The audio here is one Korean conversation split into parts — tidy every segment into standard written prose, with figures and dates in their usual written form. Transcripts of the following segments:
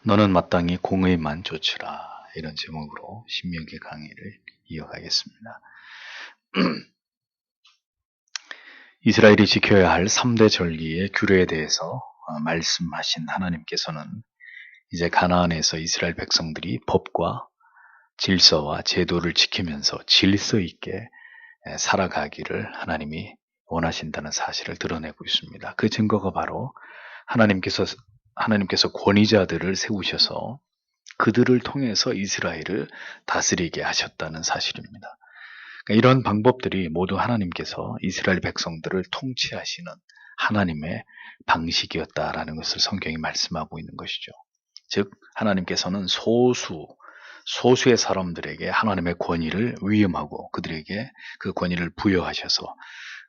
너는 마땅히 공의만 좇으라. 이런 제목으로 신명기 강의를 이어가겠습니다. 이스라엘이 지켜야 할 3대 절기의 규례에 대해서 말씀하신 하나님께서는 이제 가나안에서 이스라엘 백성들이 법과 질서와 제도를 지키면서 질서 있게 살아가기를 하나님이 원하신다는 사실을 드러내고 있습니다. 그 증거가 바로 하나님께서 권위자들을 세우셔서 그들을 통해서 이스라엘을 다스리게 하셨다는 사실입니다. 그러니까 이런 방법들이 모두 하나님께서 이스라엘 백성들을 통치하시는 하나님의 방식이었다라는 것을 성경이 말씀하고 있는 것이죠. 즉 하나님께서는 소수의 사람들에게 하나님의 권위를 위임하고 그들에게 그 권위를 부여하셔서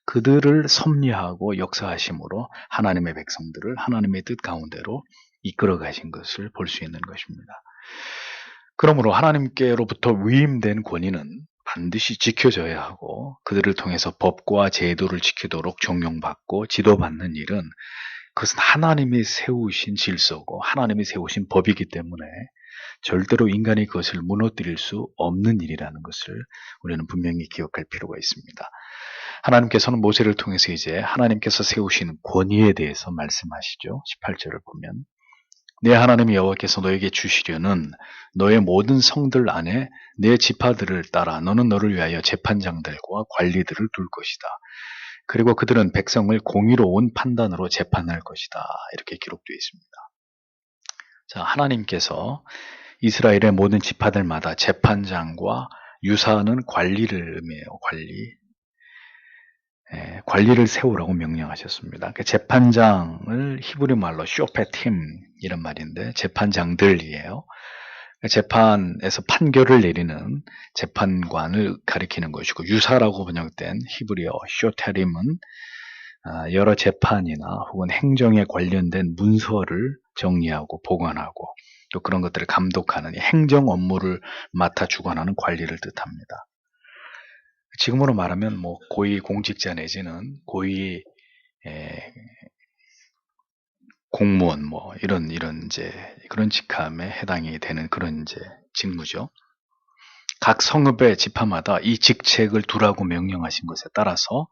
그들을 섭리하고 역사하심으로 하나님의 백성들을 하나님의 뜻 가운데로 이끌어 가신 것을 볼 수 있는 것입니다. 그러므로 하나님께로부터 위임된 권위는 반드시 지켜져야 하고 그들을 통해서 법과 제도를 지키도록 종용받고 지도받는 일은 그것은 하나님이 세우신 질서고 하나님이 세우신 법이기 때문에 절대로 인간이 그것을 무너뜨릴 수 없는 일이라는 것을 우리는 분명히 기억할 필요가 있습니다. 하나님께서는 모세를 통해서 이제 하나님께서 세우신 권위에 대해서 말씀하시죠. 18절을 보면 내 하나님 여호와께서 너에게 주시려는 너의 모든 성들 안에 내 지파들을 따라 너는 너를 위하여 재판장들과 관리들을 둘 것이다. 그리고 그들은 백성을 공의로운 판단으로 재판할 것이다. 이렇게 기록되어 있습니다. 자, 하나님께서 이스라엘의 모든 지파들마다 재판장과 유사하는 관리를 의미해요. 관리를 세우라고 명령하셨습니다. 그 재판장을 히브리 말로 쇼페팀 이런 말인데 재판장들이에요. 재판에서 판결을 내리는 재판관을 가리키는 것이고 유사라고 번역된 히브리어 쇼테림은 여러 재판이나 혹은 행정에 관련된 문서를 정리하고 보관하고 또 그런 것들을 감독하는 행정 업무를 맡아 주관하는 관리를 뜻합니다. 지금으로 말하면 뭐 고위 공직자 내지는 고위 공무원 뭐 이런 이제 그런 직함에 해당이 되는 그런 이제 직무죠. 각 성읍의 지파마다 이 직책을 두라고 명령하신 것에 따라서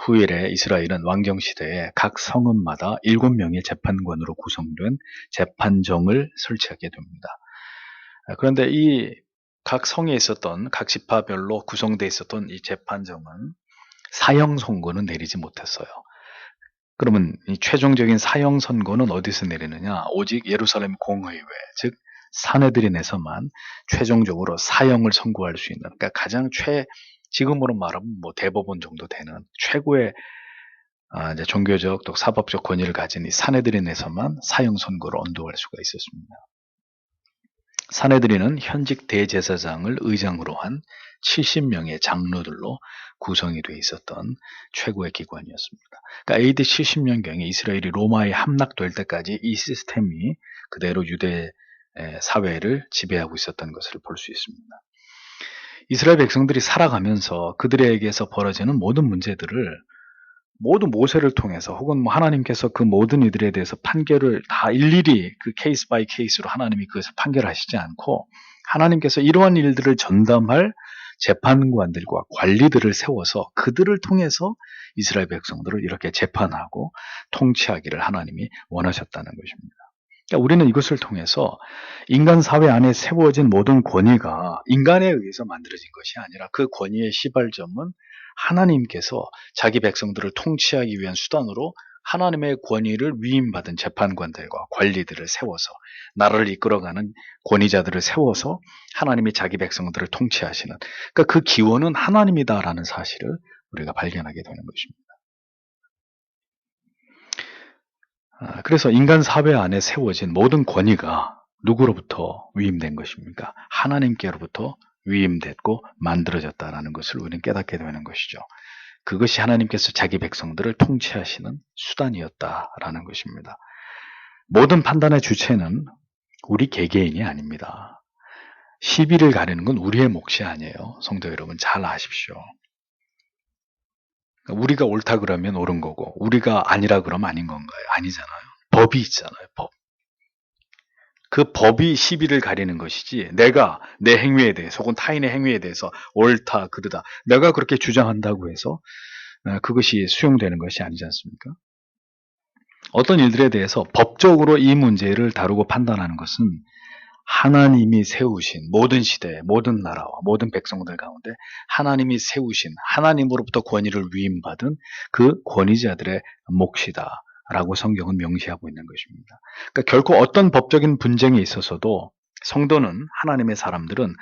후일에 이스라엘은 왕정 시대에 각 성읍마다 7명의 재판관으로 구성된 재판정을 설치하게 됩니다. 그런데 이 각 성에 있었던 각 지파별로 구성되어 있었던 이 재판정은 사형 선고는 내리지 못했어요. 그러면 이 최종적인 사형 선고는 어디서 내리느냐? 오직 예루살렘 공의회, 즉 산헤드린에서만 최종적으로 사형을 선고할 수 있는, 그러니까 가장 지금으로 말하면 뭐 대법원 정도 되는 최고의 이제 종교적 또 사법적 권위를 가진 이 산헤드린에서만 사형 선고를 언도할 수가 있었습니다. 산헤드린은 현직 대제사장을 의장으로 한 70명의 장로들로 구성이 되어 있었던 최고의 기관이었습니다. 그러니까 AD 70년경에 이스라엘이 로마에 함락될 때까지 이 시스템이 그대로 유대 사회를 지배하고 있었던 것을 볼 수 있습니다. 이스라엘 백성들이 살아가면서 그들에게서 벌어지는 모든 문제들을 모두 모세를 통해서 혹은 뭐 하나님께서 그 모든 이들에 대해서 판결을 다 일일이 그 케이스 바이 케이스로 하나님이 그것을 판결하시지 않고 하나님께서 이러한 일들을 전담할 재판관들과 관리들을 세워서 그들을 통해서 이스라엘 백성들을 이렇게 재판하고 통치하기를 하나님이 원하셨다는 것입니다. 그러니까 우리는 이것을 통해서 인간 사회 안에 세워진 모든 권위가 인간에 의해서 만들어진 것이 아니라 그 권위의 시발점은 하나님께서 자기 백성들을 통치하기 위한 수단으로 하나님의 권위를 위임받은 재판관들과 관리들을 세워서 나라를 이끌어가는 권위자들을 세워서 하나님이 자기 백성들을 통치하시는, 그러니까 그 기원은 하나님이다라는 사실을 우리가 발견하게 되는 것입니다. 그래서 인간 사회 안에 세워진 모든 권위가 누구로부터 위임된 것입니까? 하나님께로부터 위임됐고 만들어졌다라는 것을 우리는 깨닫게 되는 것이죠. 그것이 하나님께서 자기 백성들을 통치하시는 수단이었다라는 것입니다. 모든 판단의 주체는 우리 개개인이 아닙니다. 시비를 가리는 건 우리의 몫이 아니에요. 성도 여러분 잘 아십시오. 우리가 옳다 그러면 옳은 거고 우리가 아니라 그러면 아닌 건가요? 아니잖아요. 법이 있잖아요. 법. 그 법이 시비를 가리는 것이지 내가 내 행위에 대해서 혹은 타인의 행위에 대해서 옳다 그르다 내가 그렇게 주장한다고 해서 그것이 수용되는 것이 아니지 않습니까? 어떤 일들에 대해서 법적으로 이 문제를 다루고 판단하는 것은 하나님이 세우신 모든 시대, 모든 나라와 모든 백성들 가운데 하나님이 세우신 하나님으로부터 권위를 위임받은 그 권위자들의 몫이다 라고 성경은 명시하고 있는 것입니다. 그러니까 결코 어떤 법적인 분쟁에 있어서도 성도는 하나님의 사람들은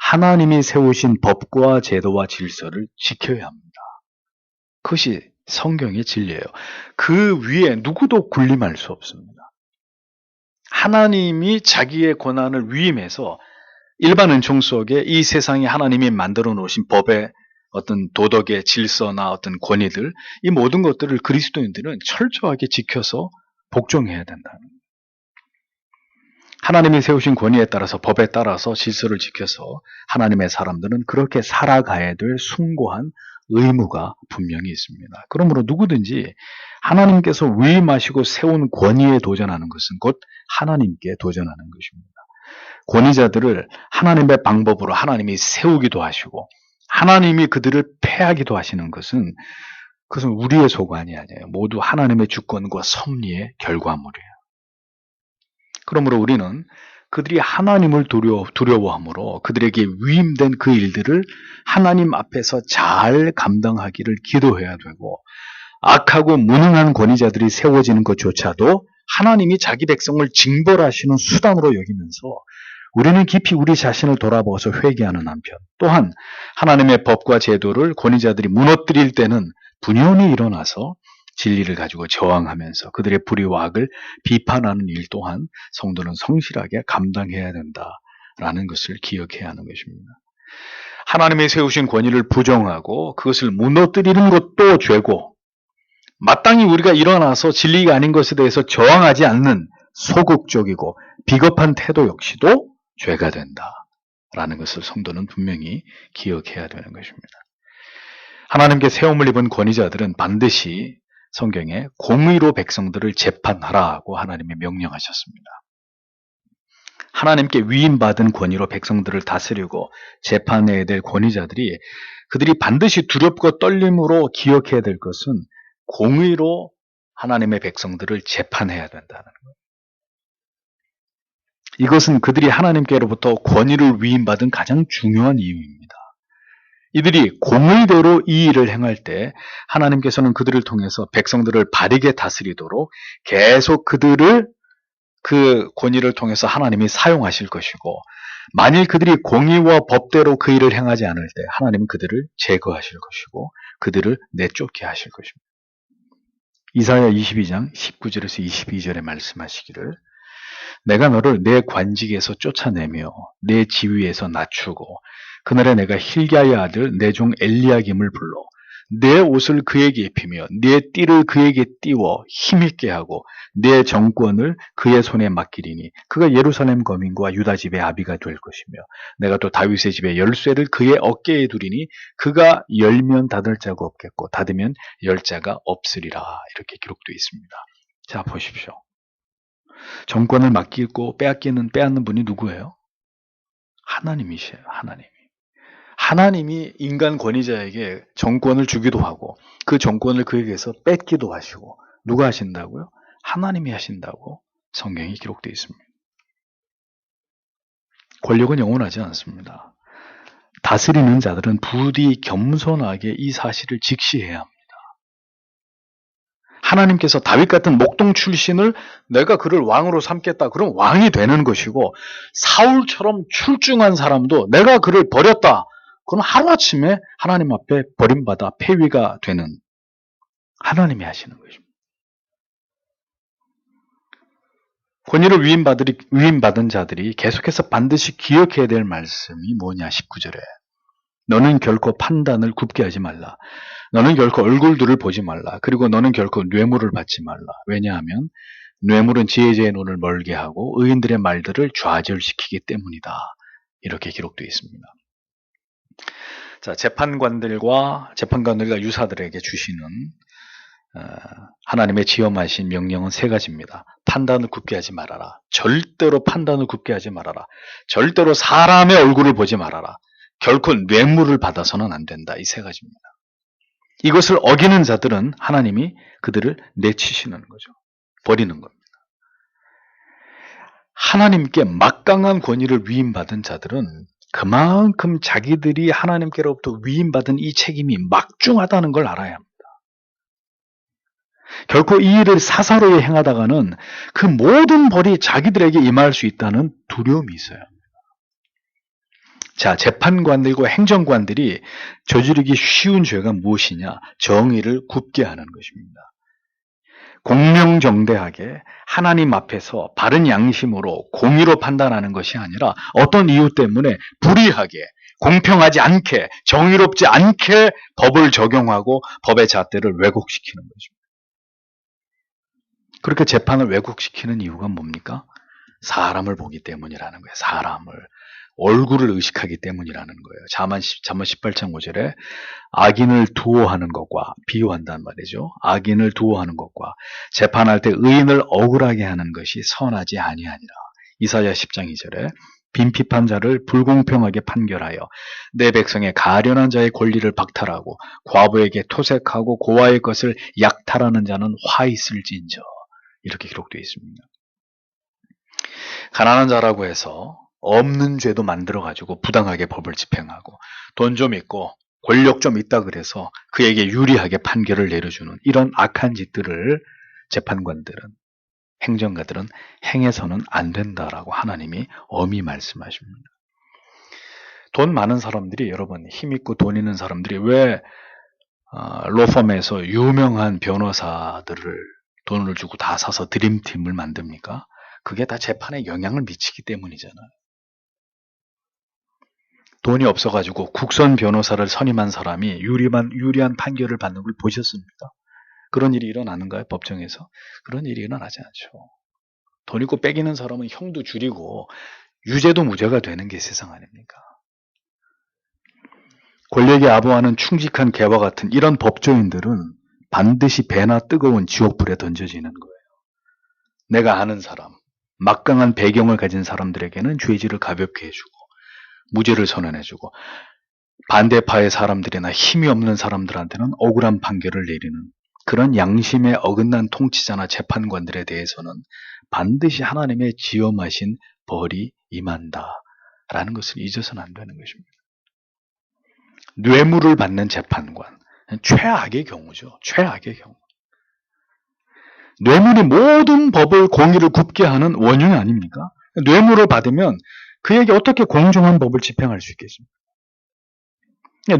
하나님이 세우신 법과 제도와 질서를 지켜야 합니다. 그것이 성경의 진리예요. 그 위에 누구도 군림할 수 없습니다. 하나님이 자기의 권한을 위임해서 일반 은총 속에 이 세상에 하나님이 만들어 놓으신 법의 어떤 도덕의 질서나 어떤 권위들, 이 모든 것들을 그리스도인들은 철저하게 지켜서 복종해야 된다는 거예요. 하나님이 세우신 권위에 따라서 법에 따라서 질서를 지켜서 하나님의 사람들은 그렇게 살아가야 될 숭고한 의무가 분명히 있습니다. 그러므로 누구든지 하나님께서 위임하시고 세운 권위에 도전하는 것은 곧 하나님께 도전하는 것입니다. 권위자들을 하나님의 방법으로 하나님이 세우기도 하시고 하나님이 그들을 패하기도 하시는 것은 그것은 우리의 소관이 아니에요. 모두 하나님의 주권과 섭리의 결과물이에요. 그러므로 우리는 그들이 하나님을 두려워함으로 그들에게 위임된 그 일들을 하나님 앞에서 잘 감당하기를 기도해야 되고 악하고 무능한 권위자들이 세워지는 것조차도 하나님이 자기 백성을 징벌하시는 수단으로 여기면서 우리는 깊이 우리 자신을 돌아보아서 회개하는 한편 또한 하나님의 법과 제도를 권위자들이 무너뜨릴 때는 분연히 일어나서 진리를 가지고 저항하면서 그들의 불의와 악을 비판하는 일 또한 성도는 성실하게 감당해야 된다라는 것을 기억해야 하는 것입니다. 하나님이 세우신 권위를 부정하고 그것을 무너뜨리는 것도 죄고 마땅히 우리가 일어나서 진리가 아닌 것에 대해서 저항하지 않는 소극적이고 비겁한 태도 역시도 죄가 된다라는 것을 성도는 분명히 기억해야 되는 것입니다. 하나님께 세움을 입은 권위자들은 반드시 성경에 공의로 백성들을 재판하라고 하나님이 명령하셨습니다. 하나님께 위임받은 권위로 백성들을 다스리고 재판해야 될 권위자들이 그들이 반드시 두렵고 떨림으로 기억해야 될 것은 공의로 하나님의 백성들을 재판해야 된다는 거예요. 이것은 그들이 하나님께로부터 권위를 위임받은 가장 중요한 이유입니다. 이들이 공의대로 이 일을 행할 때 하나님께서는 그들을 통해서 백성들을 바르게 다스리도록 계속 그들을 그 권위를 통해서 하나님이 사용하실 것이고 만일 그들이 공의와 법대로 그 일을 행하지 않을 때 하나님은 그들을 제거하실 것이고 그들을 내쫓게 하실 것입니다. 이사야 22장 19절에서 22절에 말씀하시기를 내가 너를 내 관직에서 쫓아내며 내 지위에서 낮추고 그날에 내가 힐기야의 아들 내 종 엘리야김을 불러 내 옷을 그에게 입히며 내 띠를 그에게 띄워 힘있게 하고 내 정권을 그의 손에 맡기리니 그가 예루살렘 거민과 유다 집의 아비가 될 것이며 내가 또 다윗의 집의 열쇠를 그의 어깨에 두리니 그가 열면 닫을 자가 없겠고 닫으면 열 자가 없으리라 이렇게 기록되어 있습니다. 자 보십시오. 정권을 맡기고 빼앗는 분이 누구예요? 하나님이세요. 하나님이 인간 권위자에게 정권을 주기도 하고 그 정권을 그에게서 뺏기도 하시고 누가 하신다고요? 하나님이 하신다고 성경이 기록되어 있습니다. 권력은 영원하지 않습니다. 다스리는 자들은 부디 겸손하게 이 사실을 직시해야 합니다. 하나님께서 다윗 같은 목동 출신을 내가 그를 왕으로 삼겠다. 그럼 왕이 되는 것이고 사울처럼 출중한 사람도 내가 그를 버렸다. 그럼 하루아침에 하나님 앞에 버림받아 폐위가 되는 하나님이 하시는 것입니다. 권위를 위임받은 자들이 계속해서 반드시 기억해야 될 말씀이 뭐냐 19절에 너는 결코 판단을 굽게 하지 말라. 너는 결코 얼굴들을 보지 말라. 그리고 너는 결코 뇌물을 받지 말라. 왜냐하면 뇌물은 지혜자의 눈을 멀게 하고 의인들의 말들을 좌절시키기 때문이다. 이렇게 기록되어 있습니다. 자, 재판관들과 유사들에게 주시는 하나님의 지엄하신 명령은 세 가지입니다. 판단을 굳게 하지 말아라. 절대로 판단을 굳게 하지 말아라. 절대로 사람의 얼굴을 보지 말아라. 결코 뇌물을 받아서는 안 된다. 이 세 가지입니다. 이것을 어기는 자들은 하나님이 그들을 내치시는 거죠. 버리는 겁니다. 하나님께 막강한 권위를 위임받은 자들은 그만큼 자기들이 하나님께로부터 위임받은 이 책임이 막중하다는 걸 알아야 합니다. 결코 이 일을 사사로이 행하다가는 그 모든 벌이 자기들에게 임할 수 있다는 두려움이 있어요. 자, 재판관들과 행정관들이 저지르기 쉬운 죄가 무엇이냐? 정의를 굽게 하는 것입니다. 공명정대하게 하나님 앞에서 바른 양심으로 공의로 판단하는 것이 아니라 어떤 이유 때문에 불의하게, 공평하지 않게, 정의롭지 않게 법을 적용하고 법의 잣대를 왜곡시키는 것입니다. 그렇게 재판을 왜곡시키는 이유가 뭡니까? 사람을 보기 때문이라는 거예요. 사람을. 얼굴을 의식하기 때문이라는 거예요. 잠언 18장 5절에 악인을 두어하는 것과 비유한단 말이죠. 악인을 두어하는 것과 재판할 때 의인을 억울하게 하는 것이 선하지 아니하니라. 이사야 10장 2절에 빈핍한 자를 불공평하게 판결하여 내 백성의 가련한 자의 권리를 박탈하고 과부에게 토색하고 고아의 것을 약탈하는 자는 화 있을진저. 이렇게 기록되어 있습니다. 가난한 자라고 해서 없는 죄도 만들어가지고 부당하게 법을 집행하고 돈 좀 있고 권력 좀 있다 그래서 그에게 유리하게 판결을 내려주는 이런 악한 짓들을 재판관들은, 행정가들은 행해서는 안 된다라고 하나님이 엄히 말씀하십니다. 돈 많은 사람들이, 여러분 힘 있고 돈 있는 사람들이 왜 로펌에서 유명한 변호사들을 돈을 주고 다 사서 드림팀을 만듭니까? 그게 다 재판에 영향을 미치기 때문이잖아요. 돈이 없어가지고 국선 변호사를 선임한 사람이 유리한 판결을 받는 걸 보셨습니까? 그런 일이 일어나는가요? 법정에서? 그런 일이 일어나지 않죠. 돈 있고 빼기는 사람은 형도 줄이고 유죄도 무죄가 되는 게 세상 아닙니까? 권력에 아부하는 충직한 개와 같은 이런 법조인들은 반드시 배나 뜨거운 지옥불에 던져지는 거예요. 내가 아는 사람, 막강한 배경을 가진 사람들에게는 죄질을 가볍게 해주고 무죄를 선언해주고 반대파의 사람들이나 힘이 없는 사람들한테는 억울한 판결을 내리는 그런 양심에 어긋난 통치자나 재판관들에 대해서는 반드시 하나님의 지엄하신 벌이 임한다라는 것을 잊어서는 안 되는 것입니다. 뇌물을 받는 재판관, 최악의 경우죠. 최악의 경우. 뇌물이 모든 법을 공의를 굽게 하는 원흉이 아닙니까? 뇌물을 받으면 그에게 어떻게 공정한 법을 집행할 수 있겠습니까?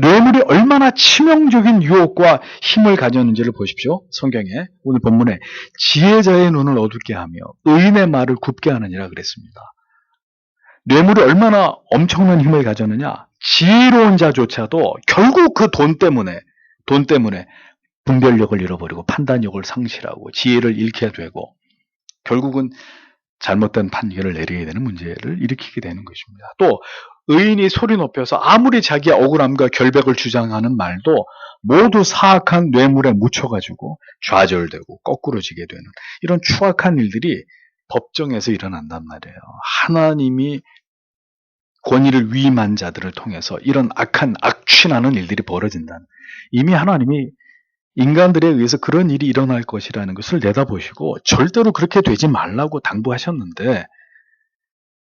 뇌물이 얼마나 치명적인 유혹과 힘을 가졌는지를 보십시오. 성경에 오늘 본문에 지혜자의 눈을 어둡게 하며 의인의 말을 굽게 하느니라 그랬습니다. 뇌물이 얼마나 엄청난 힘을 가졌느냐? 지혜로운 자조차도 결국 그 돈 때문에 분별력을 잃어버리고 판단력을 상실하고 지혜를 잃게 되고 결국은 잘못된 판결을 내리게 되는 문제를 일으키게 되는 것입니다. 또 의인이 소리 높여서 아무리 자기의 억울함과 결백을 주장하는 말도 모두 사악한 뇌물에 묻혀가지고 좌절되고 거꾸로지게 되는 이런 추악한 일들이 법정에서 일어난단 말이에요. 하나님이 권위를 위임한 자들을 통해서 이런 악한 악취나는 일들이 벌어진다는, 이미 하나님이 인간들에 의해서 그런 일이 일어날 것이라는 것을 내다보시고 절대로 그렇게 되지 말라고 당부하셨는데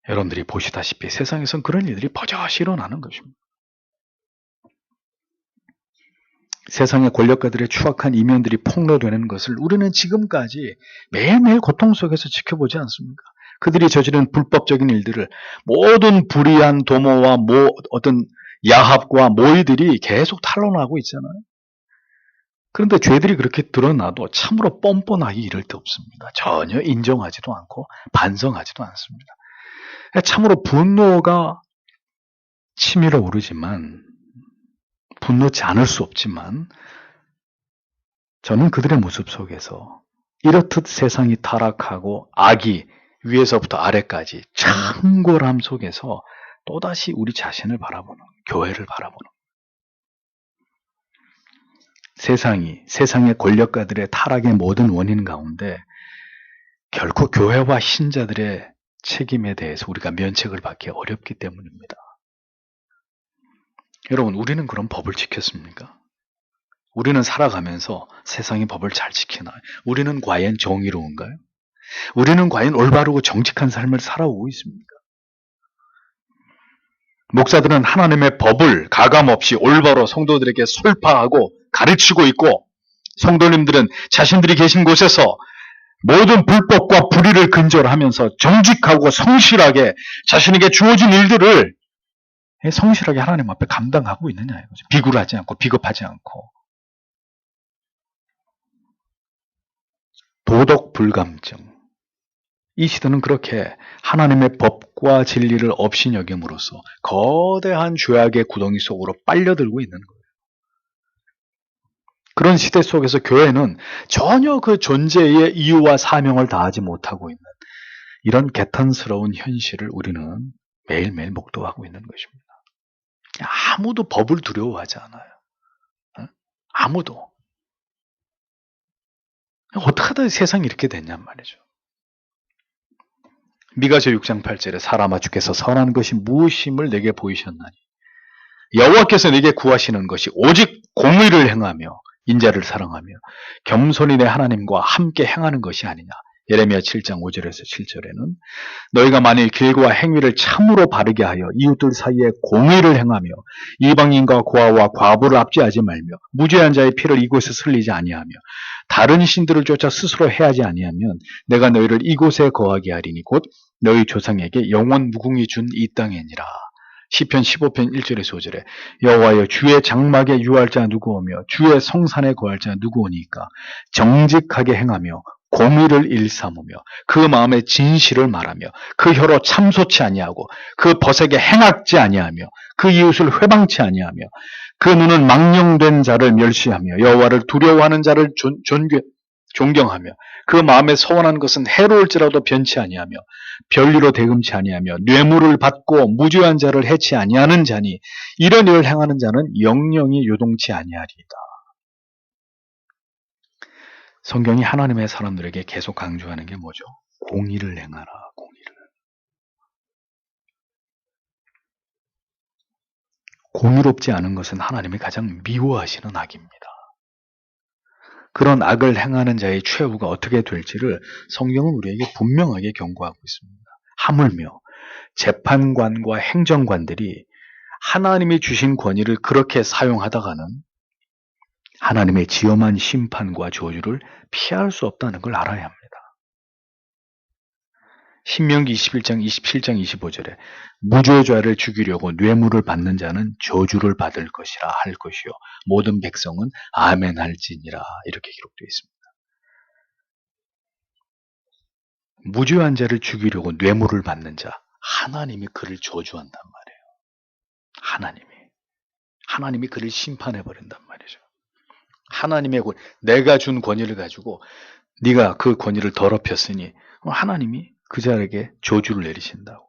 여러분들이 보시다시피 세상에선 그런 일들이 버젓이 일어나는 것입니다. 세상의 권력가들의 추악한 이면들이 폭로되는 것을 우리는 지금까지 매일매일 고통 속에서 지켜보지 않습니까? 그들이 저지른 불법적인 일들을 모든 불의한 도모와 어떤 야합과 모의들이 계속 탄로나고 있잖아요. 그런데 죄들이 그렇게 드러나도 참으로 뻔뻔하게 이럴 데 없습니다. 전혀 인정하지도 않고 반성하지도 않습니다. 참으로 분노가 치밀어 오르지만, 분노치 않을 수 없지만 저는 그들의 모습 속에서 이렇듯 세상이 타락하고 악이 위에서부터 아래까지 창궐함 속에서 또다시 우리 자신을 바라보는, 교회를 바라보는, 세상의 권력가들의 타락의 모든 원인 가운데 결코 교회와 신자들의 책임에 대해서 우리가 면책을 받기 어렵기 때문입니다. 여러분, 우리는 그런 법을 지켰습니까? 우리는 살아가면서 세상의 법을 잘 지키나요? 우리는 과연 정의로운가요? 우리는 과연 올바르고 정직한 삶을 살아오고 있습니까? 목사들은 하나님의 법을 가감없이 올바로 성도들에게 설파하고 가르치고 있고, 성도님들은 자신들이 계신 곳에서 모든 불법과 불의를 근절하면서 정직하고 성실하게 자신에게 주어진 일들을 성실하게 하나님 앞에 감당하고 있느냐 이거죠. 비굴하지 않고 비겁하지 않고. 도덕 불감증. 이 시대는 그렇게 하나님의 법과 진리를 업신여김으로써 거대한 죄악의 구덩이 속으로 빨려들고 있는 거예요. 그런 시대 속에서 교회는 전혀 그 존재의 이유와 사명을 다하지 못하고 있는 이런 개탄스러운 현실을 우리는 매일매일 목도하고 있는 것입니다. 아무도 법을 두려워하지 않아요. 아무도. 어떻게 하다 세상이 이렇게 됐냔 말이죠. 미가서 6장 8절에 사람아 주께서 선한 것이 무엇임을 내게 보이셨나니 여호와께서 내게 구하시는 것이 오직 공의를 행하며 인자를 사랑하며 겸손히 내 하나님과 함께 행하는 것이 아니냐. 예레미야 7장 5절에서 7절에는 너희가 만일 길과 행위를 참으로 바르게 하여 이웃들 사이에 공의를 행하며 이방인과 고아와 과부를 압제하지 말며 무죄한 자의 피를 이곳에 흘리지 아니하며 다른 신들을 쫓아 스스로 해하지 아니하면 내가 너희를 이곳에 거하게 하리니 곧 너희 조상에게 영원 무궁히 준 이 땅이니라. 시편 15편 1절에서 5절에 여호와여 주의 장막에 유할 자 누구오며 주의 성산에 거할 자 누구오니까 정직하게 행하며 공의를 일삼으며 그 마음에 진실을 말하며 그 혀로 참소치 아니하고 그 벗에게 행악지 아니하며 그 이웃을 회방치 아니하며 그 눈은 망령된 자를 멸시하며 여호와를 두려워하는 자를 존경하며 그 마음에 서원한 것은 해로울지라도 변치 아니하며 별리로 대금치 아니하며 뇌물을 받고 무죄한 자를 해치 아니하는 자니 이런 일을 행하는 자는 영영이 요동치 아니하리이다. 성경이 하나님의 사람들에게 계속 강조하는 게 뭐죠? 공의를 행하라, 공의를. 공의롭지 않은 것은 하나님이 가장 미워하시는 악입니다. 그런 악을 행하는 자의 최후가 어떻게 될지를 성경은 우리에게 분명하게 경고하고 있습니다. 하물며 재판관과 행정관들이 하나님이 주신 권위를 그렇게 사용하다가는 하나님의 지엄한 심판과 저주를 피할 수 없다는 걸 알아야 합니다. 신명기 21장 27장 25절에 무죄자를 죽이려고 뇌물을 받는 자는 저주를 받을 것이라 할 것이요 모든 백성은 아멘 할지니라 이렇게 기록되어 있습니다. 무죄한 자를 죽이려고 뇌물을 받는 자 하나님이 그를 저주한단 말이에요. 하나님이 그를 심판해버린단 말이죠. 하나님의 내가 준 권위를 가지고 네가 그 권위를 더럽혔으니 하나님이 그 자에게 저주를 내리신다고.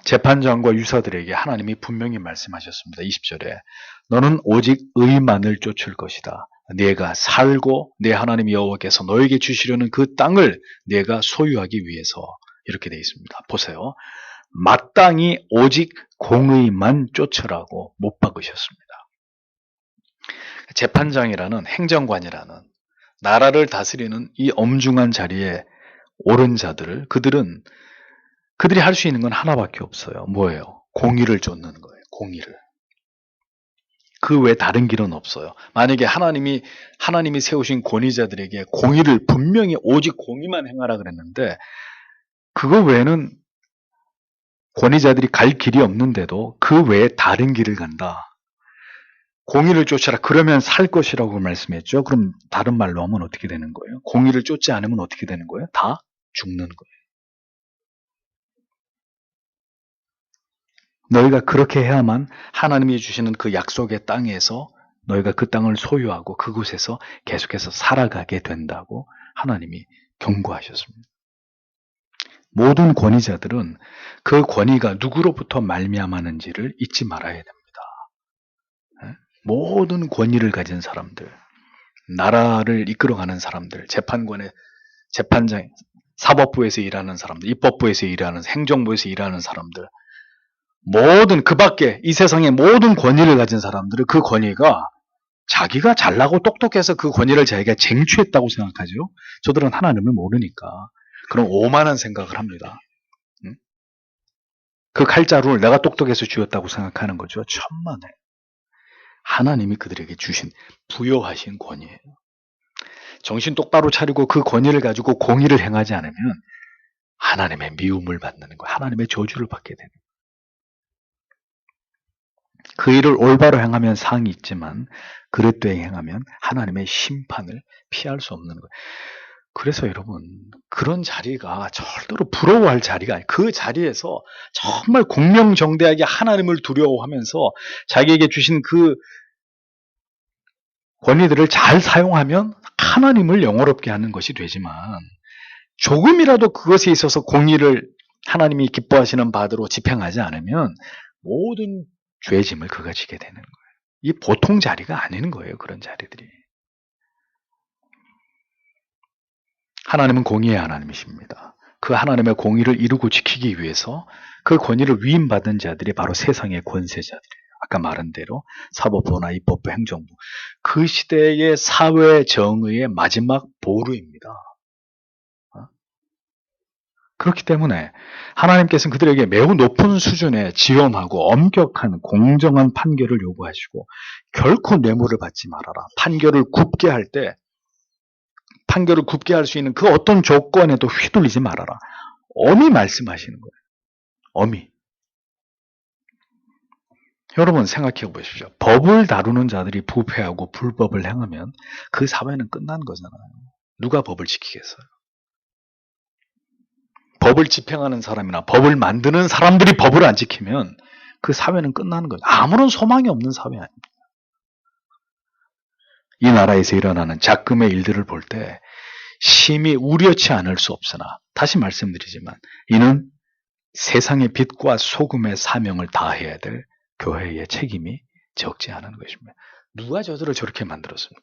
재판장과 유사들에게 하나님이 분명히 말씀하셨습니다. 20절에 너는 오직 의만을 쫓을 것이다. 네가 살고 내 하나님 여호와께서 너에게 주시려는 그 땅을 네가 소유하기 위해서 이렇게 되어 있습니다. 보세요. 마땅히 오직 공의만 쫓으라고 못 박으셨습니다. 재판장이라는 행정관이라는 나라를 다스리는 이 엄중한 자리에 오른 자들을 그들이 할 수 있는 건 하나밖에 없어요. 뭐예요? 공의를 쫓는 거예요. 공의를. 그 외에 다른 길은 없어요. 만약에 하나님이 세우신 권위자들에게 공의를 분명히 오직 공의만 행하라 그랬는데 그거 외에는 권위자들이 갈 길이 없는데도 그 외에 다른 길을 간다. 공의를 쫓아라. 그러면 살 것이라고 말씀했죠. 그럼 다른 말로 하면 어떻게 되는 거예요? 공의를 쫓지 않으면 어떻게 되는 거예요? 다 죽는 거예요. 너희가 그렇게 해야만 하나님이 주시는 그 약속의 땅에서 너희가 그 땅을 소유하고 그곳에서 계속해서 살아가게 된다고 하나님이 경고하셨습니다. 모든 권위자들은 그 권위가 누구로부터 말미암았는지를 잊지 말아야 됩니다. 모든 권위를 가진 사람들, 나라를 이끌어가는 사람들, 재판장, 사법부에서 일하는 사람들, 입법부에서 일하는, 행정부에서 일하는 사람들, 모든 그 밖에 이 세상의 모든 권위를 가진 사람들은 그 권위가 자기가 잘나고 똑똑해서 그 권위를 자기가 쟁취했다고 생각하죠. 저들은 하나님을 모르니까 그런 오만한 생각을 합니다. 그 칼자루를 내가 똑똑해서 쥐었다고 생각하는 거죠. 천만에. 하나님이 그들에게 주신, 부여하신 권위예요. 정신 똑바로 차리고 그 권위를 가지고 공의를 행하지 않으면 하나님의 미움을 받는 거예요. 하나님의 저주를 받게 되는 거예요. 그 일을 올바로 행하면 상이 있지만 그릇되이 행하면 하나님의 심판을 피할 수 없는 거예요. 그래서 여러분, 그런 자리가 절대로 부러워할 자리가 아니에요. 그 자리에서 정말 공명정대하게 하나님을 두려워하면서 자기에게 주신 그 권위들을 잘 사용하면 하나님을 영화롭게 하는 것이 되지만, 조금이라도 그것에 있어서 공의를 하나님이 기뻐하시는 바대로 집행하지 않으면 모든 죄짐을 그가 지게 되는 거예요. 이 보통 자리가 아닌 거예요. 그런 자리들이. 하나님은 공의의 하나님이십니다. 그 하나님의 공의를 이루고 지키기 위해서 그 권위를 위임받은 자들이 바로 세상의 권세자들이에요. 아까 말한 대로 사법부나 입법부, 행정부. 그 시대의 사회 정의의 마지막 보루입니다. 그렇기 때문에 하나님께서는 그들에게 매우 높은 수준의 지엄하고 엄격한 공정한 판결을 요구하시고 결코 뇌물을 받지 말아라. 판결을 굽게 할 때 판결을 굽게 할 수 있는 그 어떤 조건에도 휘둘리지 말아라. 엄히 말씀하시는 거예요. 엄히. 여러분 생각해 보십시오. 법을 다루는 자들이 부패하고 불법을 행하면 그 사회는 끝난 거잖아요. 누가 법을 지키겠어요? 법을 집행하는 사람이나 법을 만드는 사람들이 법을 안 지키면 그 사회는 끝나는 거죠. 아무런 소망이 없는 사회 아닙니다. 이 나라에서 일어나는 작금의 일들을 볼 때 심히 우려치 않을 수 없으나 다시 말씀드리지만 이는 세상의 빛과 소금의 사명을 다해야 될 교회의 책임이 적지 않은 것입니다. 누가 저들을 저렇게 만들었습니까?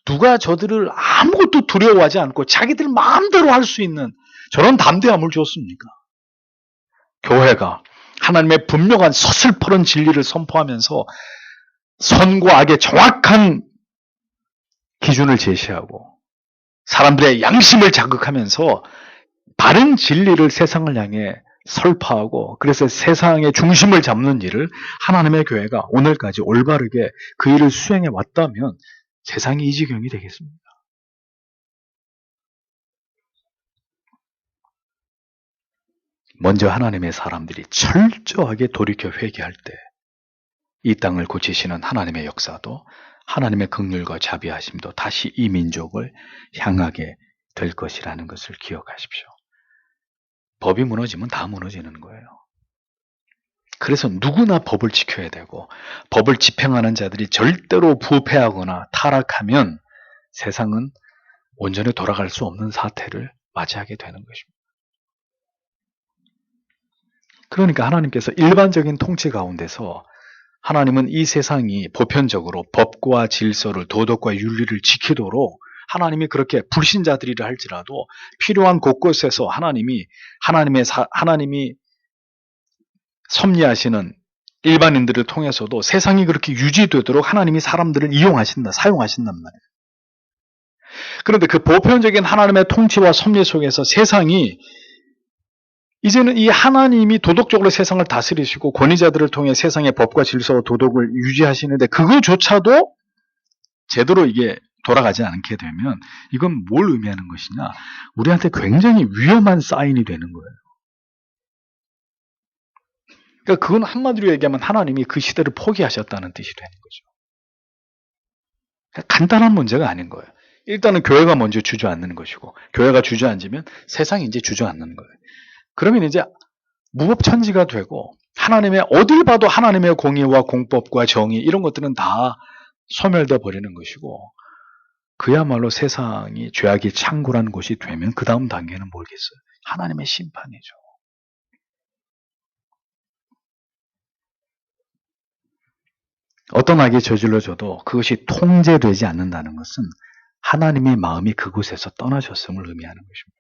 누가 저들을 아무것도 두려워하지 않고 자기들 마음대로 할 수 있는 저런 담대함을 줬습니까? 교회가 하나님의 분명한 서슬퍼런 진리를 선포하면서 선과 악의 정확한 기준을 제시하고 사람들의 양심을 자극하면서 바른 진리를 세상을 향해 설파하고 그래서 세상의 중심을 잡는 일을 하나님의 교회가 오늘까지 올바르게 그 일을 수행해 왔다면 세상이 이 지경이 되겠습니다. 먼저 하나님의 사람들이 철저하게 돌이켜 회개할 때 이 땅을 고치시는 하나님의 역사도 하나님의 긍휼과 자비하심도 다시 이 민족을 향하게 될 것이라는 것을 기억하십시오. 법이 무너지면 다 무너지는 거예요. 그래서 누구나 법을 지켜야 되고 법을 집행하는 자들이 절대로 부패하거나 타락하면 세상은 온전히 돌아갈 수 없는 사태를 맞이하게 되는 것입니다. 그러니까 하나님께서 일반적인 통치 가운데서 하나님은 이 세상이 보편적으로 법과 질서를 도덕과 윤리를 지키도록 하나님이 그렇게 불신자들이라 할지라도 필요한 곳곳에서 하나님이 섭리하시는 일반인들을 통해서도 세상이 그렇게 유지되도록 하나님이 사람들을 사용하신단 말이에요. 그런데 그 보편적인 하나님의 통치와 섭리 속에서 세상이 이제는 이 하나님이 도덕적으로 세상을 다스리시고 권위자들을 통해 세상의 법과 질서와 도덕을 유지하시는데 그거조차도 제대로 이게 돌아가지 않게 되면 이건 뭘 의미하는 것이냐? 우리한테 굉장히 위험한 사인이 되는 거예요. 그러니까 그건 한마디로 얘기하면 하나님이 그 시대를 포기하셨다는 뜻이 되는 거죠. 간단한 문제가 아닌 거예요. 일단은 교회가 먼저 주저앉는 것이고 교회가 주저앉으면 세상이 이제 주저앉는 거예요. 그러면 이제 무법천지가 되고 하나님의 어딜 봐도 하나님의 공의와 공법과 정의 이런 것들은 다 소멸돼 버리는 것이고 그야말로 세상이 죄악이 창궐한 곳이 되면 그 다음 단계는 뭐겠어요? 하나님의 심판이죠. 어떤 악이 저질러져도 그것이 통제되지 않는다는 것은 하나님의 마음이 그곳에서 떠나셨음을 의미하는 것입니다.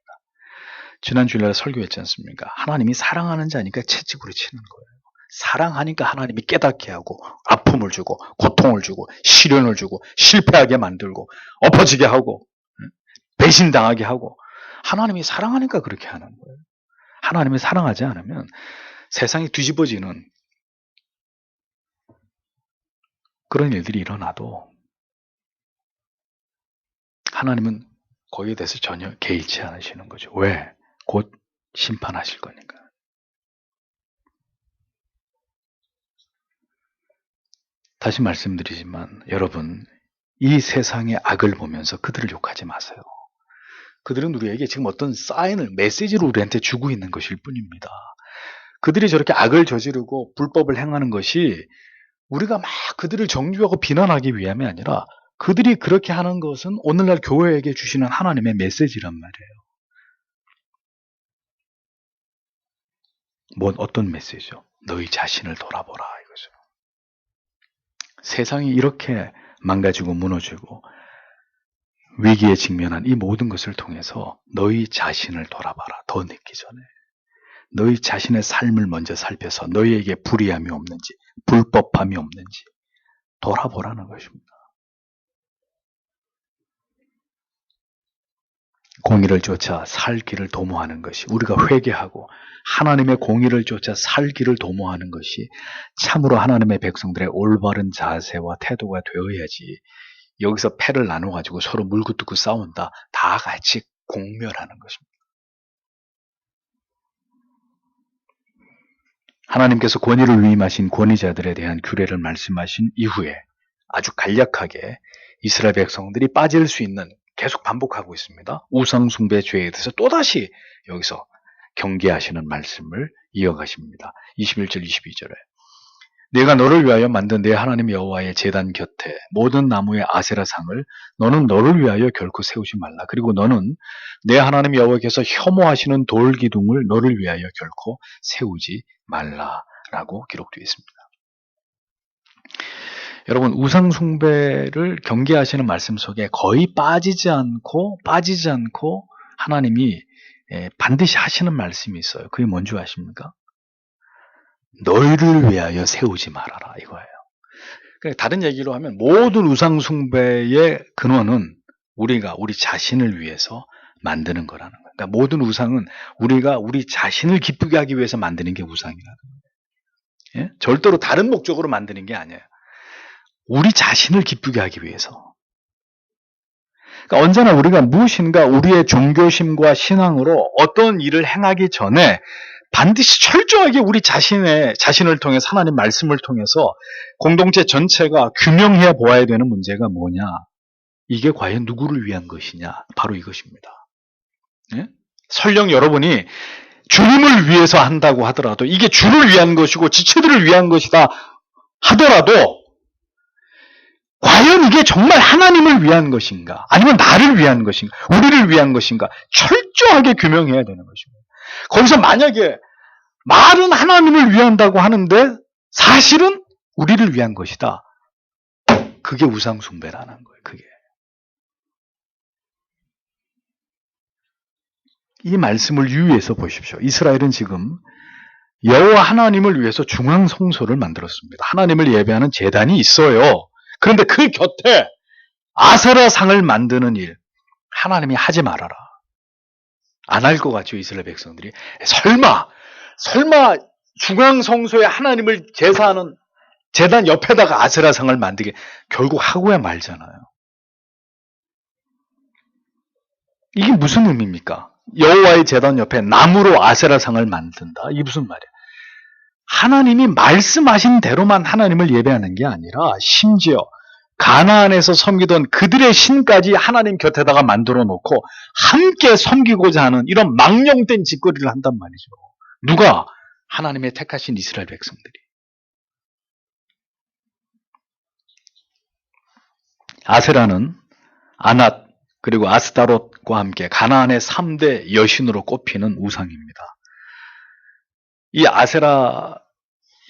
지난 주일날 설교했지 않습니까? 하나님이 사랑하는 자니까 채찍으로 치는 거예요. 사랑하니까 하나님이 깨닫게 하고 아픔을 주고 고통을 주고 시련을 주고 실패하게 만들고 엎어지게 하고 배신당하게 하고 하나님이 사랑하니까 그렇게 하는 거예요. 하나님이 사랑하지 않으면 세상이 뒤집어지는 그런 일들이 일어나도 하나님은 거기에 대해서 전혀 개의치 않으시는 거죠. 왜? 곧 심판하실 거니까. 다시 말씀드리지만 여러분, 이 세상의 악을 보면서 그들을 욕하지 마세요. 그들은 우리에게 지금 어떤 사인을, 메시지를 우리한테 주고 있는 것일 뿐입니다. 그들이 저렇게 악을 저지르고 불법을 행하는 것이 우리가 막 그들을 정죄하고 비난하기 위함이 아니라 그들이 그렇게 하는 것은 오늘날 교회에게 주시는 하나님의 메시지란 말이에요. 어떤 메시지죠? 너희 자신을 돌아보라 이거죠. 세상이 이렇게 망가지고 무너지고 위기에 직면한 이 모든 것을 통해서 너희 자신을 돌아봐라. 더 늦기 전에. 너희 자신의 삶을 먼저 살펴서 너희에게 불의함이 없는지 불법함이 없는지 돌아보라는 것입니다. 공의를 쫓아 살 길을 도모하는 것이, 우리가 회개하고 하나님의 공의를 쫓아 살 길을 도모하는 것이 참으로 하나님의 백성들의 올바른 자세와 태도가 되어야지 여기서 패를 나눠가지고 서로 물고 뜯고 싸운다. 다 같이 공멸하는 것입니다. 하나님께서 권위를 위임하신 권위자들에 대한 규례를 말씀하신 이후에 아주 간략하게 이스라엘 백성들이 빠질 수 있는, 계속 반복하고 있습니다. 우상숭배 죄에 대해서 또다시 여기서 경계하시는 말씀을 이어가십니다. 21절 22절에 내가 너를 위하여 만든 내 하나님 여호와의 제단 곁에 모든 나무의 아세라상을 너는 너를 위하여 결코 세우지 말라. 그리고 너는 내 하나님 여호와께서 혐오하시는 돌기둥을 너를 위하여 결코 세우지 말라라고 기록되어 있습니다. 여러분, 우상 숭배를 경계하시는 말씀 속에 거의 빠지지 않고 하나님이 반드시 하시는 말씀이 있어요. 그게 뭔지 아십니까? 너희를 위하여 세우지 말아라 이거예요. 다른 얘기로 하면 모든 우상 숭배의 근원은 우리가 우리 자신을 위해서 만드는 거라는 거예요. 그러니까 모든 우상은 우리가 우리 자신을 기쁘게 하기 위해서 만드는 게 우상이라는 거예요. 예? 절대로 다른 목적으로 만드는 게 아니에요. 우리 자신을 기쁘게 하기 위해서. 그러니까 언제나 우리가 무엇인가 우리의 종교심과 신앙으로 어떤 일을 행하기 전에 반드시 철저하게 우리 자신을 통해서 하나님 말씀을 통해서 공동체 전체가 규명해 보아야 되는 문제가 뭐냐? 이게 과연 누구를 위한 것이냐? 바로 이것입니다. 예? 설령 여러분이 주님을 위해서 한다고 하더라도 이게 주를 위한 것이고 지체들을 위한 것이다 하더라도 과연 이게 정말 하나님을 위한 것인가? 아니면 나를 위한 것인가? 우리를 위한 것인가? 철저하게 규명해야 되는 것입니다. 거기서 만약에 말은 하나님을 위한다고 하는데 사실은 우리를 위한 것이다. 그게 우상숭배라는 거예요. 그게. 이 말씀을 유의해서 보십시오. 이스라엘은 지금 여호와 하나님을 위해서 중앙성소를 만들었습니다. 하나님을 예배하는 제단이 있어요. 그런데 그 곁에 아세라상을 만드는 일, 하나님이 하지 말아라. 안 할 것 같죠, 이스라엘 백성들이. 설마 중앙성소에 하나님을 제사하는 제단 옆에다가 아세라상을 만들게, 결국 하고야 말잖아요. 이게 무슨 의미입니까? 여호와의 제단 옆에 나무로 아세라상을 만든다. 이게 무슨 말이야? 하나님이 말씀하신 대로만 하나님을 예배하는 게 아니라 심지어 가나안에서 섬기던 그들의 신까지 하나님 곁에다가 만들어 놓고 함께 섬기고자 하는 이런 망령된 짓거리를 한단 말이죠. 누가? 하나님의 택하신 이스라엘 백성들이. 아세라는 아낫 그리고 아스타롯과 함께 가나안의 3대 여신으로 꼽히는 우상입니다. 이 아세라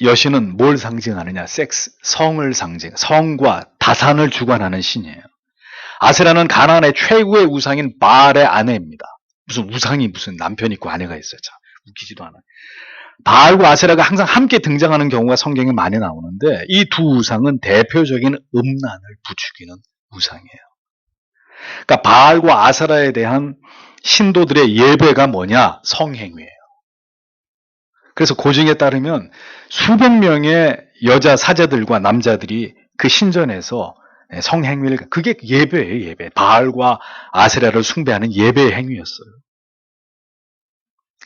여신은 뭘 상징하느냐? 섹스, 성을 성과 다산을 주관하는 신이에요. 아세라는 가나안의 최고의 우상인 바알의 아내입니다. 무슨 우상이 무슨 남편 있고 아내가 있어요. 참 웃기지도 않아요. 바알과 아세라가 항상 함께 등장하는 경우가 성경에 많이 나오는데 이 두 우상은 대표적인 음란을 부추기는 우상이에요. 그러니까 바알과 아세라에 대한 신도들의 예배가 뭐냐? 성행위예요. 그래서 고증에 따르면 수백 명의 여자 사제들과 남자들이 그 신전에서 성행위를, 그게 예배예요, 예배. 바알과 아세라를 숭배하는 예배의 행위였어요.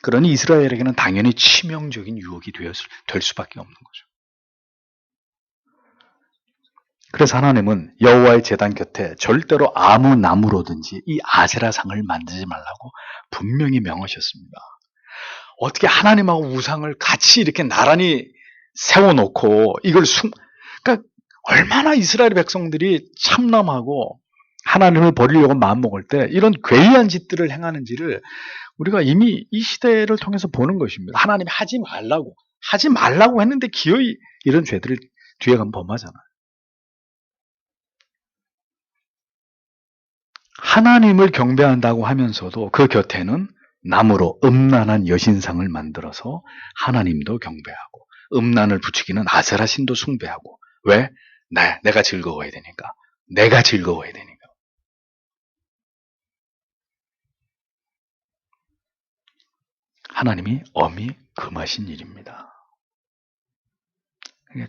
그러니 이스라엘에게는 당연히 치명적인 유혹이 될 수밖에 없는 거죠. 그래서 하나님은 여호와의 제단 곁에 절대로 아무 나무로든지 이 아세라상을 만들지 말라고 분명히 명하셨습니다. 어떻게 하나님하고 우상을 같이 이렇게 나란히 세워놓고 이걸 그러니까 얼마나 이스라엘 백성들이 참남하고 하나님을 버리려고 마음먹을 때 이런 괴이한 짓들을 행하는지를 우리가 이미 이 시대를 통해서 보는 것입니다. 하나님이 하지 말라고 했는데 기어이 이런 죄들을 뒤에 가면 범하잖아요. 하나님을 경배한다고 하면서도 그 곁에는 나무로 음란한 여신상을 만들어서 하나님도 경배하고 음란을 부추기는 아세라 신도 숭배하고. 왜? 내가 즐거워야 되니까. 내가 즐거워야 되니까. 하나님이 엄히 금하신 일입니다.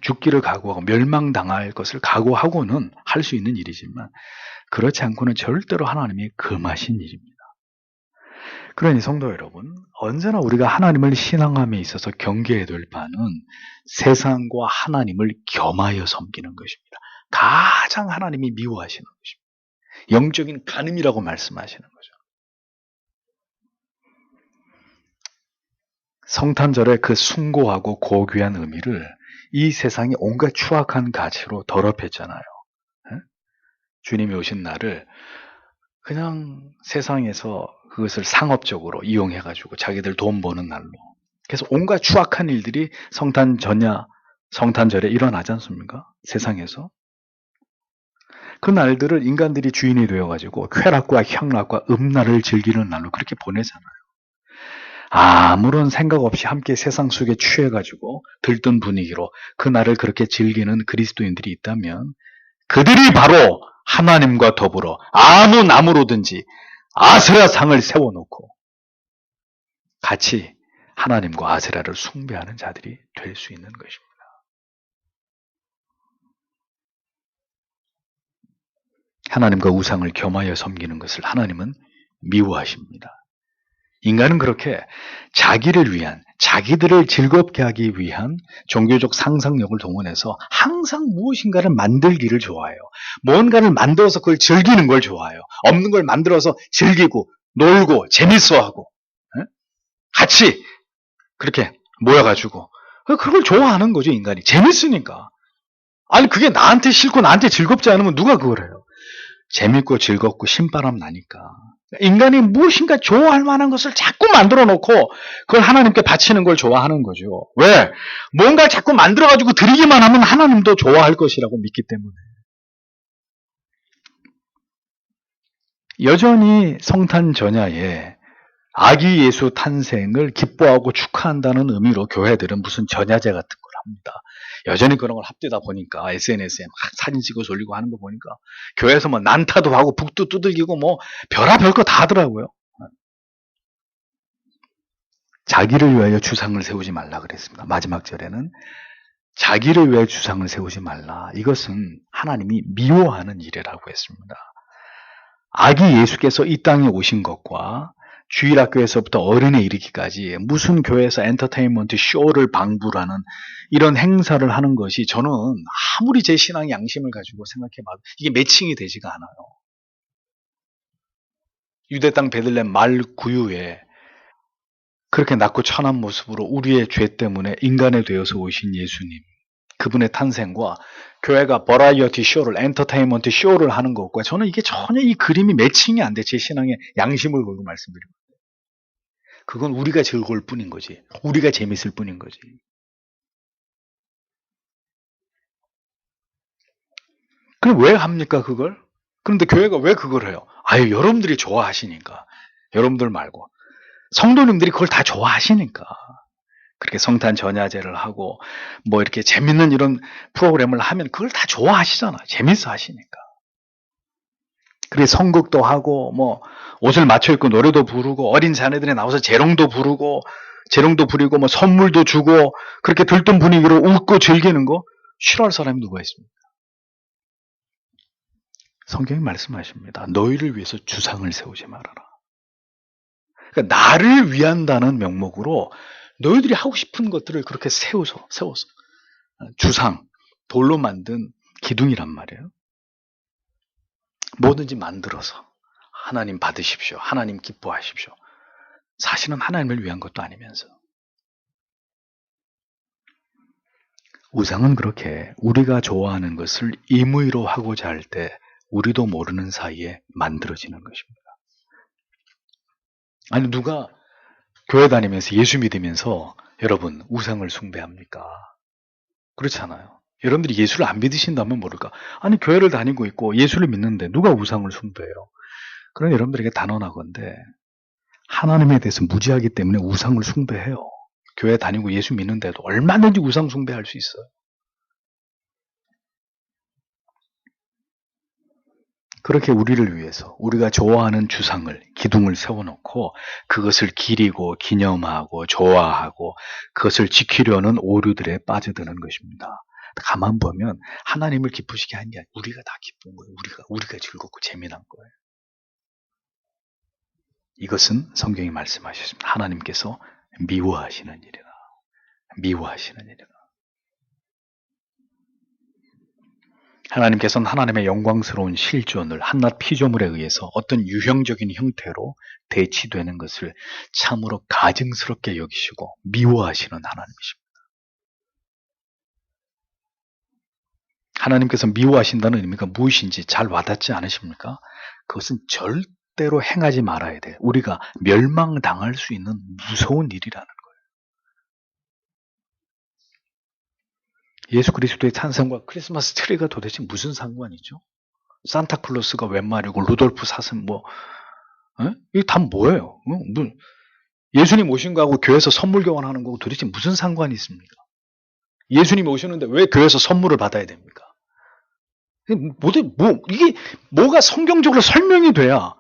죽기를 각오하고 멸망당할 것을 각오하고는 할 수 있는 일이지만 그렇지 않고는 절대로 하나님이 금하신 일입니다. 그러니 성도 여러분, 언제나 우리가 하나님을 신앙함에 있어서 경계해야 될 바는 세상과 하나님을 겸하여 섬기는 것입니다. 가장 하나님이 미워하시는 것입니다. 영적인 간음이라고 말씀하시는 거죠. 성탄절의 그 숭고하고 고귀한 의미를 이 세상이 온갖 추악한 가치로 더럽혔잖아요. 주님이 오신 날을 그냥 세상에서 그것을 상업적으로 이용해가지고 자기들 돈 버는 날로. 그래서 온갖 추악한 일들이 성탄절에 일어나지 않습니까? 세상에서. 그 날들을 인간들이 주인이 되어가지고 쾌락과 향락과 음란을 즐기는 날로 그렇게 보내잖아요. 아무런 생각 없이 함께 세상 속에 취해가지고 들뜬 분위기로 그 날을 그렇게 즐기는 그리스도인들이 있다면 그들이 바로 하나님과 더불어 아무 나무로든지 아세라상을 세워놓고 같이 하나님과 아세라를 숭배하는 자들이 될 수 있는 것입니다. 하나님과 우상을 겸하여 섬기는 것을 하나님은 미워하십니다. 인간은 그렇게 자기를 위한, 자기들을 즐겁게 하기 위한 종교적 상상력을 동원해서 항상 무엇인가를 만들기를 좋아해요. 뭔가를 만들어서 그걸 즐기는 걸 좋아해요. 없는 걸 만들어서 즐기고 놀고 재밌어하고 같이 그렇게 모여가지고 그걸 좋아하는 거죠. 인간이 재밌으니까. 아니 그게 나한테 싫고 나한테 즐겁지 않으면 누가 그걸 해요. 재밌고 즐겁고 신바람 나니까. 인간이 무엇인가 좋아할 만한 것을 자꾸 만들어 놓고 그걸 하나님께 바치는 걸 좋아하는 거죠. 왜? 뭔가를 자꾸 만들어가지고 드리기만 하면 하나님도 좋아할 것이라고 믿기 때문에. 여전히 성탄 전야에 아기 예수 탄생을 기뻐하고 축하한다는 의미로 교회들은 무슨 전야제 같은 걸 합니다. 여전히 그런 걸 합디다 보니까 SNS에 막 사진 찍어 올리고 하는 거 보니까 교회에서 뭐 난타도 하고 북도 두들기고 뭐 별의별 거 다 하더라고요. 자기를 위하여 주상을 세우지 말라 그랬습니다. 마지막 절에는 자기를 위하여 주상을 세우지 말라. 이것은 하나님이 미워하는 일이라고 했습니다. 아기 예수께서 이 땅에 오신 것과 주일학교에서부터 어른에 이르기까지 무슨 교회에서 엔터테인먼트 쇼를 방불하는 이런 행사를 하는 것이 저는 아무리 제 신앙의 양심을 가지고 생각해봐도 이게 매칭이 되지가 않아요. 유대 땅 베들레헴 말 구유에 그렇게 낮고 천한 모습으로 우리의 죄 때문에 인간에 되어서 오신 예수님, 그분의 탄생과 교회가 버라이어티 쇼를, 엔터테인먼트 쇼를 하는 것과 저는 이게 전혀 이 그림이 매칭이 안 돼. 제 신앙의 양심을 걸고 말씀드립니다. 그건 우리가 즐거울 뿐인 거지. 우리가 재밌을 뿐인 거지. 그럼 왜 합니까, 그걸? 그런데 교회가 왜 그걸 해요? 아유, 여러분들이 좋아하시니까. 여러분들 말고. 성도님들이 그걸 다 좋아하시니까. 그렇게 성탄 전야제를 하고, 뭐 이렇게 재밌는 이런 프로그램을 하면 그걸 다 좋아하시잖아. 재밌어 하시니까. 그래, 선극도 하고, 뭐, 옷을 맞춰 입고 노래도 부르고, 어린 자녀들이 나와서 재롱도 부리고, 뭐, 선물도 주고, 그렇게 들뜬 분위기로 웃고 즐기는 거, 싫어할 사람이 누가 있습니까? 성경이 말씀하십니다. 너희를 위해서 주상을 세우지 말아라. 그러니까 나를 위한다는 명목으로 너희들이 하고 싶은 것들을 그렇게 세워서 주상, 돌로 만든 기둥이란 말이에요. 뭐든지 만들어서 하나님 받으십시오. 하나님 기뻐하십시오. 사실은 하나님을 위한 것도 아니면서. 우상은 그렇게 우리가 좋아하는 것을 임의로 하고자 할 때 우리도 모르는 사이에 만들어지는 것입니다. 아니, 누가 교회 다니면서 예수 믿으면서 여러분 우상을 숭배합니까? 그렇잖아요. 여러분들이 예수를 안 믿으신다면 모를까? 아니, 교회를 다니고 있고 예수를 믿는데 누가 우상을 숭배해요? 그런 여러분들에게 단언하건대 하나님에 대해서 무지하기 때문에 우상을 숭배해요. 교회 다니고 예수 믿는데도 얼마든지 우상 숭배할 수 있어요. 그렇게 우리를 위해서 우리가 좋아하는 주상을, 기둥을 세워놓고 그것을 기리고 기념하고 좋아하고 그것을 지키려는 오류들에 빠져드는 것입니다. 가만 보면 하나님을 기쁘시게 한 게 아니라 우리가 다 기쁜 거예요. 우리가 즐겁고 재미난 거예요. 이것은 성경이 말씀하셨습니다. 하나님께서 미워하시는 일이다. 미워하시는 일이다. 하나님께서는 하나님의 영광스러운 실존을 한낱 피조물에 의해서 어떤 유형적인 형태로 대치되는 것을 참으로 가증스럽게 여기시고 미워하시는 하나님이십니다. 하나님께서 미워하신다는 의미가 무엇인지 잘 와닿지 않으십니까? 그것은 절대로 행하지 말아야 돼. 우리가 멸망당할 수 있는 무서운 일이라는 거예요. 예수 그리스도의 탄생과 크리스마스 트리가 도대체 무슨 상관이죠? 산타클로스가 웬 말이고 루돌프 사슴 이게 다 뭐예요? 예수님 오신 거하고 교회에서 선물 교환하는 거고 도대체 무슨 상관이 있습니까? 예수님 오셨는데 왜 교회에서 선물을 받아야 됩니까? 이게 뭐가 성경적으로 설명이 돼야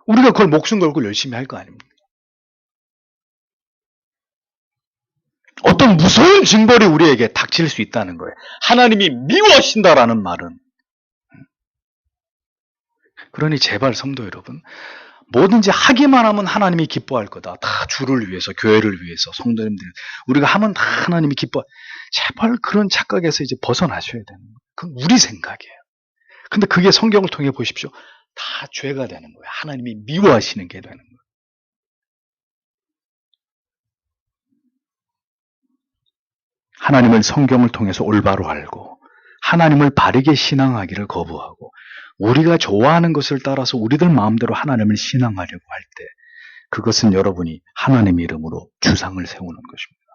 우리가 그걸 목숨 걸고 열심히 할 거 아닙니까? 어떤 무서운 징벌이 우리에게 닥칠 수 있다는 거예요. 하나님이 미워하신다라는 말은. 그러니 제발 성도 여러분, 뭐든지 하기만 하면 하나님이 기뻐할 거다. 다 주를 위해서, 교회를 위해서, 성도님들 우리가 하면 다 하나님이 기뻐. 제발 그런 착각에서 이제 벗어나셔야 되는 거예요. 그건 우리 생각이에요. 근데 그게 성경을 통해 보십시오. 다 죄가 되는 거예요. 하나님이 미워하시는 게 되는 거예요. 하나님을 성경을 통해서 올바로 알고 하나님을 바르게 신앙하기를 거부하고 우리가 좋아하는 것을 따라서 우리들 마음대로 하나님을 신앙하려고 할 때 그것은 여러분이 하나님의 이름으로 주상을 세우는 것입니다.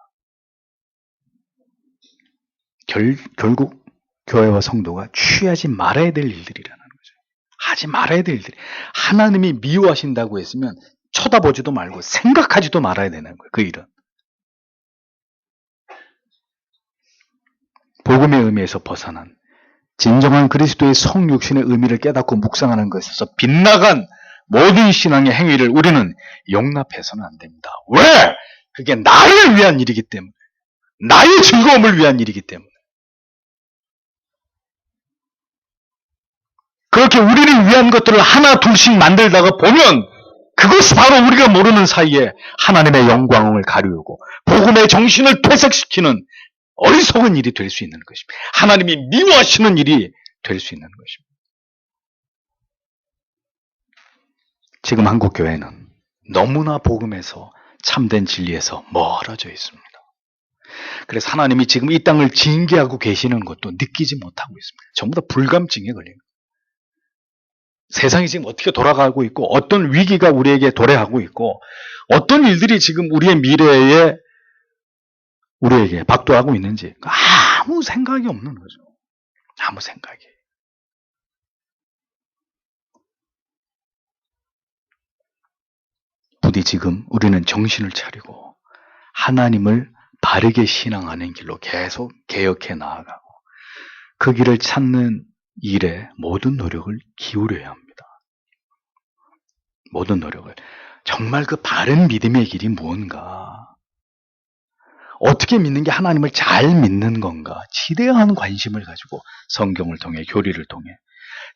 결국 교회와 성도가 취하지 말아야 될 일들이라는 거죠. 하지 말아야 될 일들이. 하나님이 미워하신다고 했으면 쳐다보지도 말고 생각하지도 말아야 되는 거예요. 그 일은. 복음의 의미에서 벗어난 진정한 그리스도의 성육신의 의미를 깨닫고 묵상하는 것에서 빗나간 모든 신앙의 행위를 우리는 용납해서는 안 됩니다. 왜? 그게 나를 위한 일이기 때문에. 나의 즐거움을 위한 일이기 때문에. 그렇게 우리를 위한 것들을 하나 둘씩 만들다가 보면 그것이 바로 우리가 모르는 사이에 하나님의 영광을 가리우고 복음의 정신을 퇴색시키는 어리석은 일이 될 수 있는 것입니다. 하나님이 미워하시는 일이 될 수 있는 것입니다. 지금 한국 교회는 너무나 복음에서 참된 진리에서 멀어져 있습니다. 그래서 하나님이 지금 이 땅을 징계하고 계시는 것도 느끼지 못하고 있습니다. 전부 다 불감증에 걸린 거예요. 세상이 지금 어떻게 돌아가고 있고 어떤 위기가 우리에게 도래하고 있고 어떤 일들이 지금 우리의 미래에 우리에게 박도하고 있는지 아무 생각이 없는 거죠. 아무 생각이. 부디 지금 우리는 정신을 차리고 하나님을 바르게 신앙하는 길로 계속 개혁해 나아가고 그 길을 찾는 일에 모든 노력을 기울여야 합니다. 모든 노력을. 정말 그 바른 믿음의 길이 무언가? 어떻게 믿는 게 하나님을 잘 믿는 건가? 지대한 관심을 가지고 성경을 통해, 교리를 통해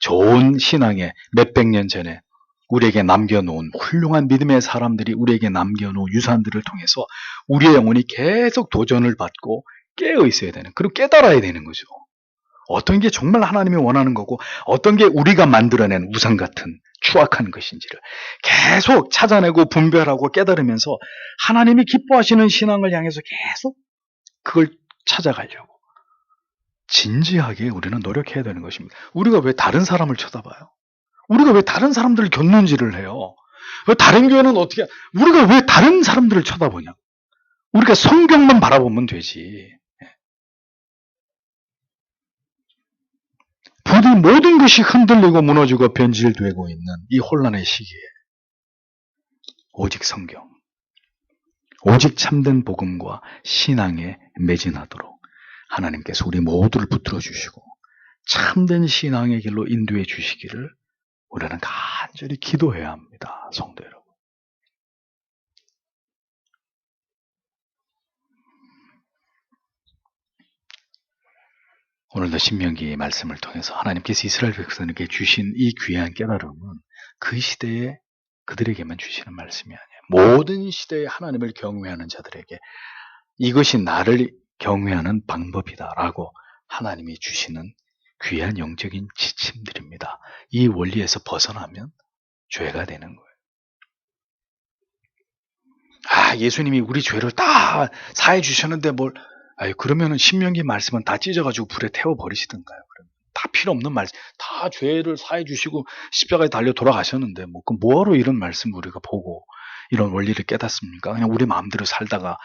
좋은 신앙에 몇백 년 전에 우리에게 남겨놓은 훌륭한 믿음의 사람들이 우리에게 남겨놓은 유산들을 통해서 우리의 영혼이 계속 도전을 받고 깨어 있어야 되는, 그리고 깨달아야 되는 거죠. 어떤 게 정말 하나님이 원하는 거고 어떤 게 우리가 만들어낸 우상 같은 추악한 것인지를 계속 찾아내고 분별하고 깨달으면서 하나님이 기뻐하시는 신앙을 향해서 계속 그걸 찾아가려고 진지하게 우리는 노력해야 되는 것입니다. 우리가 왜 다른 사람을 쳐다봐요? 우리가 왜 다른 사람들을 곁눈질을 해요? 왜 다른 교회는 어떻게, 우리가 왜 다른 사람들을 쳐다보냐? 우리가 성경만 바라보면 되지. 부디 모든 것이 흔들리고 무너지고 변질되고 있는 이 혼란의 시기에 오직 성경, 오직 참된 복음과 신앙에 매진하도록 하나님께서 우리 모두를 붙들어 주시고 참된 신앙의 길로 인도해 주시기를 우리는 간절히 기도해야 합니다. 성도 여러분. 오늘도 신명기의 말씀을 통해서 하나님께서 이스라엘 백성에게 주신 이 귀한 깨달음은 그 시대에 그들에게만 주시는 말씀이 아니에요. 모든 시대에 하나님을 경외하는 자들에게 이것이 나를 경외하는 방법이다라고 하나님이 주시는 귀한 영적인 지침들입니다. 이 원리에서 벗어나면 죄가 되는 거예요. 예수님이 우리 죄를 다 사해 주셨는데 뭘, 그러면은 신명기 말씀은 다 찢어가지고 불에 태워버리시던가요? 다 필요 없는 말씀, 다 죄를 사해 주시고 십자가에 달려 돌아가셨는데 그럼 뭐하러 이런 말씀 우리가 보고 이런 원리를 깨닫습니까? 그냥 우리 마음대로 살다가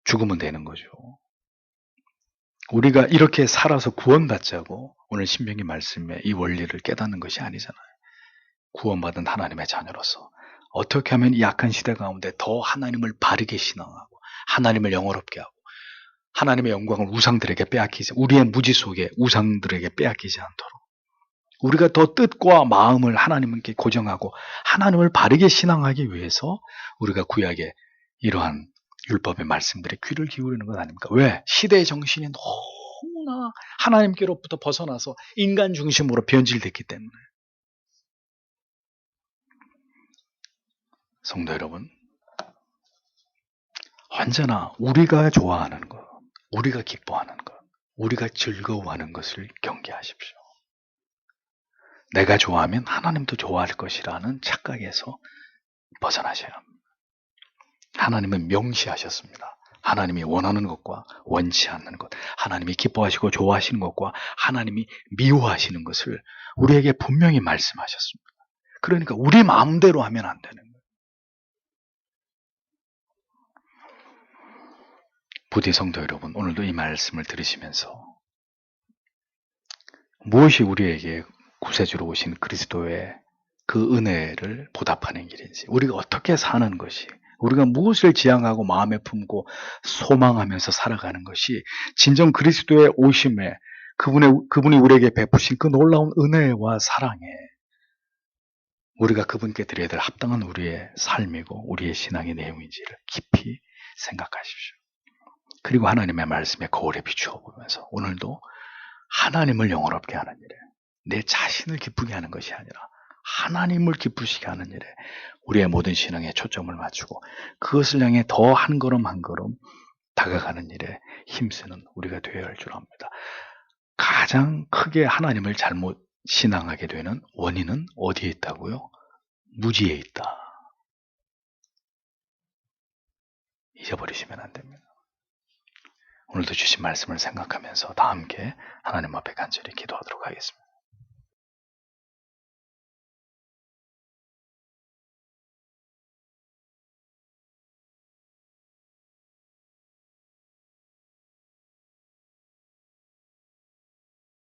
죽으면 되는 거죠. 우리가 이렇게 살아서 구원받자고 오늘 신명기 말씀에 이 원리를 깨닫는 것이 아니잖아요. 구원받은 하나님의 자녀로서 어떻게 하면 이 약한 시대 가운데 더 하나님을 바르게 신앙하고 하나님을 영어롭게 하고 하나님의 영광을 우상들에게 빼앗기지, 우리의 무지 속에 우상들에게 빼앗기지 않도록 우리가 더 뜻과 마음을 하나님께 고정하고 하나님을 바르게 신앙하기 위해서 우리가 구약의 이러한 율법의 말씀들에 귀를 기울이는 것 아닙니까? 왜? 시대의 정신이 너무나 하나님께로부터 벗어나서 인간 중심으로 변질됐기 때문에. 성도 여러분, 언제나 우리가 좋아하는 것, 우리가 기뻐하는 것, 우리가 즐거워하는 것을 경계하십시오. 내가 좋아하면 하나님도 좋아할 것이라는 착각에서 벗어나셔야 합니다. 하나님은 명시하셨습니다. 하나님이 원하는 것과 원치 않는 것, 하나님이 기뻐하시고 좋아하시는 것과 하나님이 미워하시는 것을 우리에게 분명히 말씀하셨습니다. 그러니까 우리 마음대로 하면 안 되는 거예요. 부디 성도 여러분, 오늘도 이 말씀을 들으시면서 무엇이 우리에게 구세주로 오신 그리스도의 그 은혜를 보답하는 길인지, 우리가 어떻게 사는 것이, 우리가 무엇을 지향하고 마음에 품고 소망하면서 살아가는 것이 진정 그리스도의 오심에 그분이 우리에게 베푸신 그 놀라운 은혜와 사랑에 우리가 그분께 드려야 될 합당한 우리의 삶이고 우리의 신앙의 내용인지를 깊이 생각하십시오. 그리고 하나님의 말씀에 거울에 비추어 보면서 오늘도 하나님을 영원롭게 하는 일에, 내 자신을 기쁘게 하는 것이 아니라 하나님을 기쁘시게 하는 일에 우리의 모든 신앙에 초점을 맞추고 그것을 향해 더 한 걸음 한 걸음 다가가는 일에 힘쓰는 우리가 되어야 할 줄 압니다. 가장 크게 하나님을 잘못 신앙하게 되는 원인은 어디에 있다고요? 무지에 있다. 잊어버리시면 안 됩니다. 오늘도 주신 말씀을 생각하면서 다 함께 하나님 앞에 간절히 기도하도록 하겠습니다.